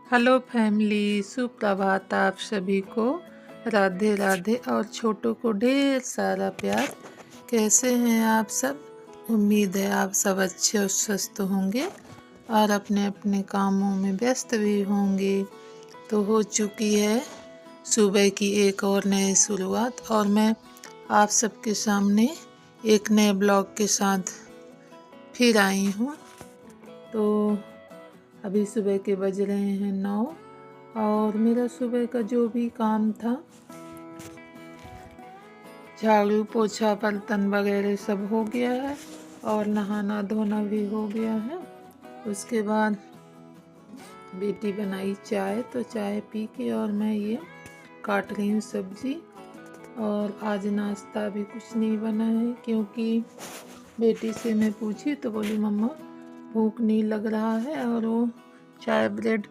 Hello family, सुप्रभात आप सभी को। राधे राधे और छोटों को ढेर सारा प्यार। कैसे हैं आप सब? उम्मीद है आप सब अच्छे और स्वस्थ होंगे और अपने अपने कामों में व्यस्त भी होंगे। तो हो चुकी है सुबह की एक और नई शुरुआत और मैं आप सबके सामने एक नए ब्लॉग के साथ फिर आई हूँ। तो अभी सुबह के बज रहे हैं 9 और मेरा सुबह का जो भी काम था, झाड़ू पोछा बर्तन वगैरह सब हो गया है और नहाना धोना भी हो गया है। उसके बाद बेटी बनाई चाय, तो चाय पी के और मैं ये काट रही हूँ सब्जी। और आज नाश्ता भी कुछ नहीं बना है क्योंकि बेटी से मैं पूछी तो बोली मम्मा भूख नहीं लग रहा है, और वो चाय ब्रेड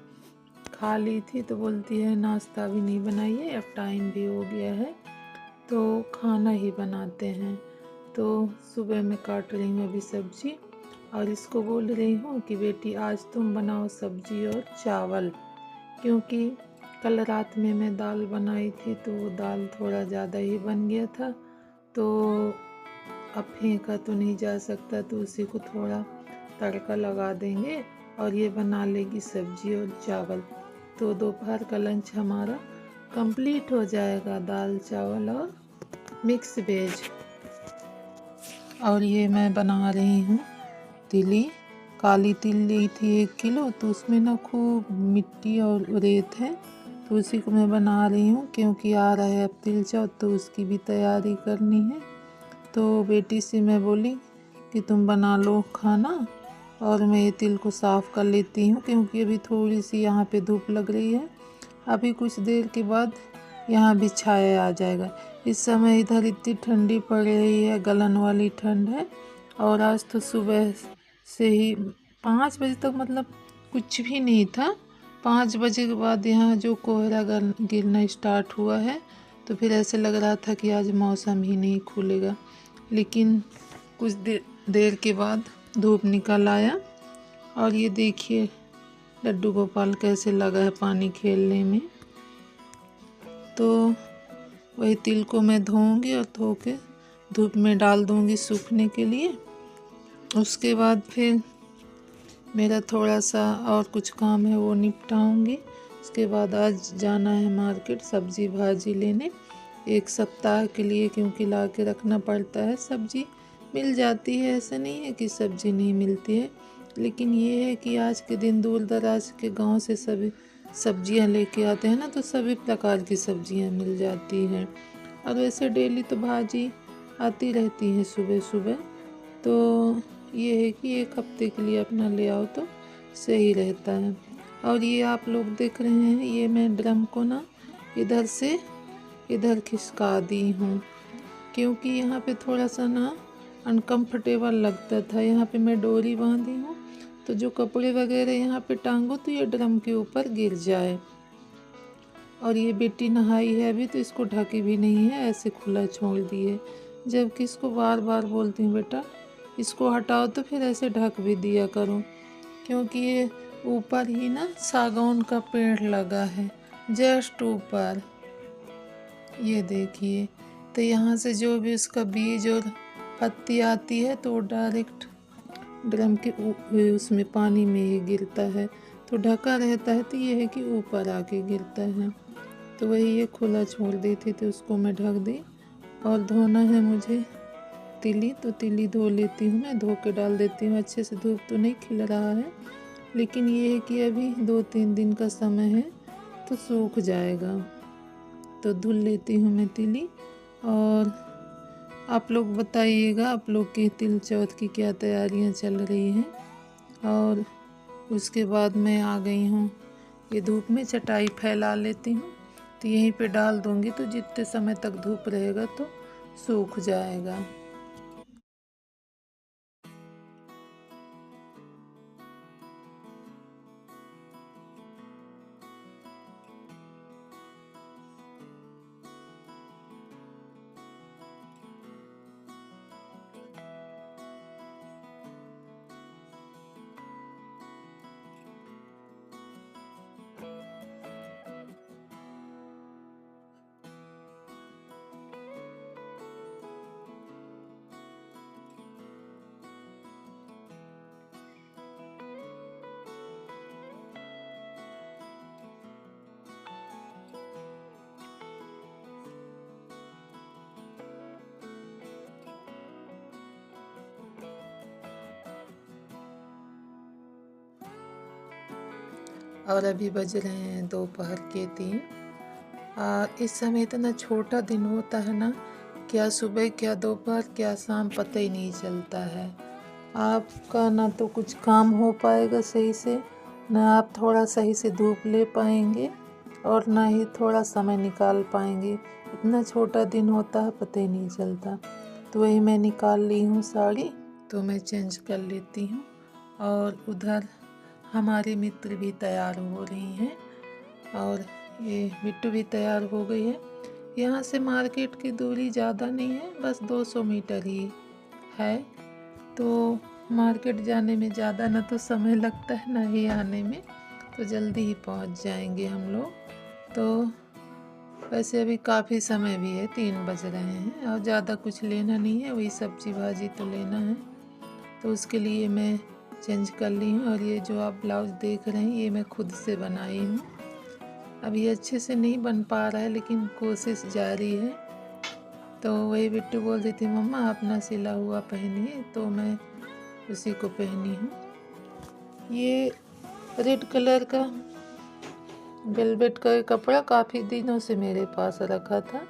खा ली थी तो बोलती है नाश्ता भी नहीं बनाइए, अब टाइम भी हो गया है तो खाना ही बनाते हैं। तो सुबह मैं काट रही हूँ अभी सब्जी और इसको बोल रही हूँ कि बेटी आज तुम बनाओ सब्जी और चावल, क्योंकि कल रात में मैं दाल बनाई थी तो वो दाल थोड़ा ज़्यादा ही बन गया था, तो अब फेंका तो नहीं जा सकता, तो उसी को थोड़ा तड़का लगा देंगे और ये बना लेगी सब्जी और चावल। तो दोपहर का लंच हमारा कंप्लीट हो जाएगा, दाल चावल और मिक्स वेज। और ये मैं बना रही हूँ तिली। काली तिल ली थी 1 किलो, तो उसमें ना खूब मिट्टी और रेत है, तो उसी को मैं बना रही हूँ क्योंकि आ रहा है अब तिल चौथ, तो उसकी भी तैयारी करनी है। तो बेटी से मैं बोली कि तुम बना लो खाना और मैं ये तिल को साफ़ कर लेती हूँ क्योंकि अभी थोड़ी सी यहाँ पे धूप लग रही है। अभी कुछ देर के बाद यहाँ भी छाया आ जाएगा। इस समय इधर इतनी ठंडी पड़ रही है, गलन वाली ठंड है। और आज तो सुबह से ही 5 बजे तक मतलब कुछ भी नहीं था। 5 बजे के बाद यहाँ जो कोहरा गिरना स्टार्ट हुआ है, तो फिर ऐसे लग रहा था कि आज मौसम ही नहीं खुलेगा। लेकिन कुछ देर के बाद धूप निकल आया और ये देखिए लड्डू गोपाल कैसे लगा है पानी खेलने में। तो वही तिल को मैं धोऊंगी और धो के धूप में डाल दूंगी सूखने के लिए। उसके बाद फिर मेरा थोड़ा सा और कुछ काम है वो निपटाऊंगी। उसके बाद आज जाना है मार्केट सब्जी भाजी लेने 1 सप्ताह के लिए, क्योंकि ला के रखना पड़ता है। सब्जी मिल जाती है, ऐसा नहीं है कि सब्जी नहीं मिलती है, लेकिन ये है कि आज के दिन दूर दराज के गांव से सभी सब्जियां लेके आते हैं ना, तो सभी प्रकार की सब्जियां मिल जाती हैं। और वैसे डेली तो भाजी आती रहती है सुबह सुबह, तो ये है कि 1 हफ्ते के लिए अपना ले आओ तो सही रहता है। और ये आप लोग देख रहे हैं, ये मैं ड्रम को ना इधर से इधर खिसका दी हूँ क्योंकि यहाँ पे थोड़ा सा ना अनकंफर्टेबल लगता था। यहाँ पे मैं डोरी बांधी हूँ तो जो कपड़े वगैरह यहाँ पे टांगो तो ये ड्रम के ऊपर गिर जाए। और ये बेटी नहाई है अभी, तो इसको ढकी भी नहीं है, ऐसे खुला छोड़ दिए, जबकि इसको बार बार बोलती हूँ बेटा इसको हटाओ तो फिर ऐसे ढक भी दिया करो, क्योंकि ये ऊपर ही ना सागौन का पेड़ लगा है जस्ट ऊपर, ये देखिए। तो यहाँ से जो भी उसका बीज और पत्ती आती है तो वो डायरेक्ट ड्रम के उसमें पानी में ही गिरता है, तो ढका रहता है, तो ये है कि ऊपर आके गिरता है। तो वही ये खुला छोड़ दी थी तो उसको मैं ढक दी। और धोना है मुझे तिली, तो तिली धो लेती हूँ मैं, धो के डाल देती हूँ अच्छे से। धूप तो नहीं खिल रहा है, लेकिन ये है कि अभी 2-3 दिन का समय है तो सूख जाएगा। तो धुल लेती हूँ मैं तिली। और आप लोग बताइएगा आप लोग की तिल चौथ की क्या तैयारियाँ चल रही हैं। और उसके बाद मैं आ गई हूँ ये धूप में, चटाई फैला लेती हूँ, तो यहीं पे डाल दूँगी, तो जितने समय तक धूप रहेगा तो सूख जाएगा। और अभी बज रहे हैं दोपहर के 3। और इस समय इतना छोटा दिन होता है ना, क्या सुबह क्या दोपहर क्या शाम पता ही नहीं चलता है। आपका ना तो कुछ काम हो पाएगा सही से, ना आप थोड़ा सही से धूप ले पाएंगे और ना ही थोड़ा समय निकाल पाएंगे। इतना छोटा दिन होता है पता ही नहीं चलता। तो वही मैं निकाल ली हूँ साड़ी, तो मैं चेंज कर लेती हूँ। और उधर हमारी मित्र भी तैयार हो रही हैं और ये बिट्टू भी तैयार हो गई है। यहाँ से मार्केट की दूरी ज़्यादा नहीं है, बस 200 मीटर ही है। तो मार्केट जाने में ज़्यादा ना तो समय लगता है ना ही आने में, तो जल्दी ही पहुँच जाएंगे हम लोग। तो वैसे अभी काफ़ी समय भी है, 3 बज रहे हैं और ज़्यादा कुछ लेना नहीं है, वही सब्जी भाजी तो लेना है। तो उसके लिए मैं चेंज कर ली हूँ। और ये जो आप ब्लाउज़ देख रहे हैं ये मैं खुद से बनाई हूँ। अब ये अच्छे से नहीं बन पा रहा है लेकिन कोशिश जारी है। तो वही बिट्टू बोल रही थी मम्मा अपना सिला हुआ पहनिए, तो मैं उसी को पहनी हूँ। ये रेड कलर का वेलवेट का कपड़ा काफ़ी दिनों से मेरे पास रखा था,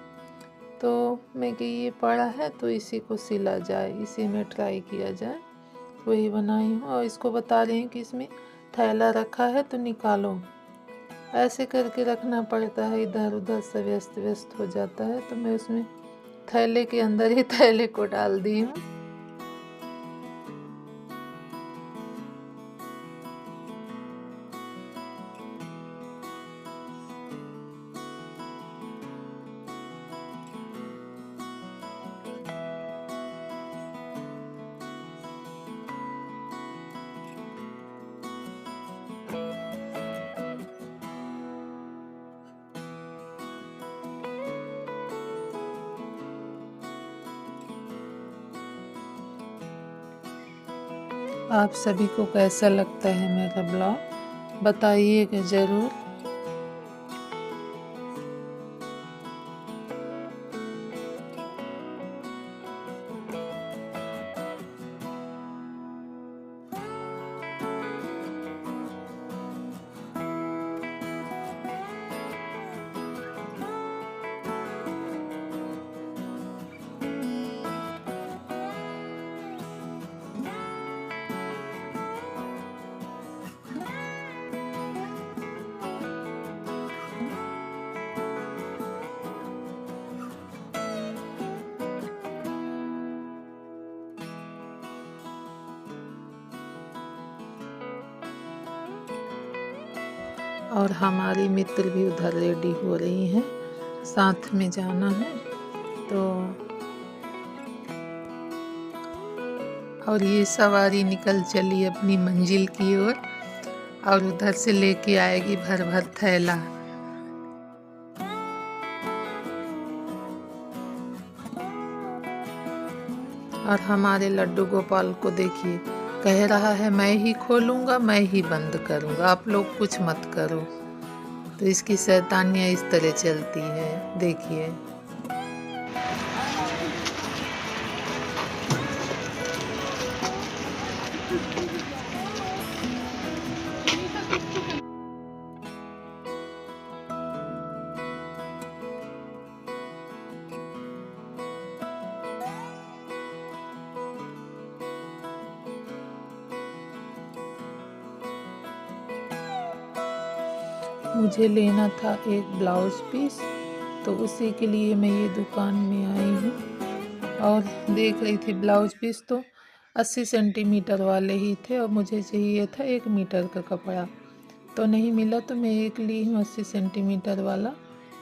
तो मैं कि ये पड़ा है तो इसी को सिला जाए, इसी में ट्राई किया जाए, वही बनाई हूँ। और इसको बता रही हूँ कि इसमें थैला रखा है तो निकालो, ऐसे करके रखना पड़ता है, इधर उधर से व्यस्त व्यस्त हो जाता है। तो मैं उसमें थैले के अंदर ही थैले को डाल दी हूँ। आप सभी को कैसा लगता है मेरा ब्लॉग, बताइएगा ज़रूर। और हमारी मित्र भी उधर रेडी हो रही हैं, साथ में जाना है। तो और ये सवारी निकल चली अपनी मंजिल की ओर, और उधर से लेके आएगी भर भर थैला। और हमारे लड्डू गोपाल को देखिए, कह रहा है मैं ही खोलूँगा मैं ही बंद करूँगा, आप लोग कुछ मत करो। तो इसकी शैतानियाँ इस तरह चलती है, देखिए। मुझे लेना था एक ब्लाउज़ पीस, तो उसी के लिए मैं ये दुकान में आई हूँ और देख रही थी ब्लाउज़ पीस। तो 80 सेंटीमीटर वाले ही थे और मुझे चाहिए था 1 मीटर का कपड़ा, तो नहीं मिला, तो मैं एक ली हूँ 80 सेंटीमीटर वाला।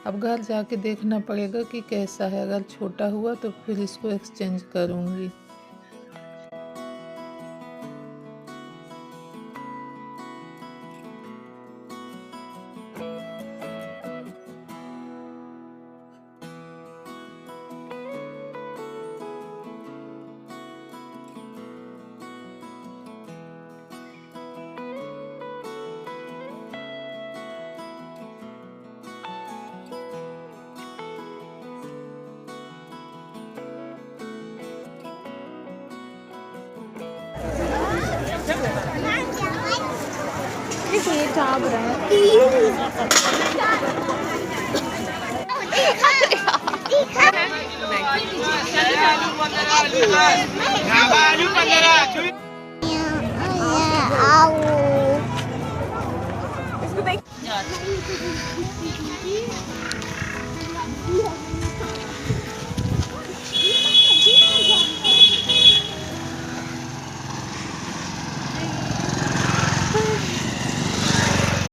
अब घर जाके देखना पड़ेगा कि कैसा है, अगर छोटा हुआ तो फिर इसको एक्सचेंज करूँगी। ये चाप रहा है।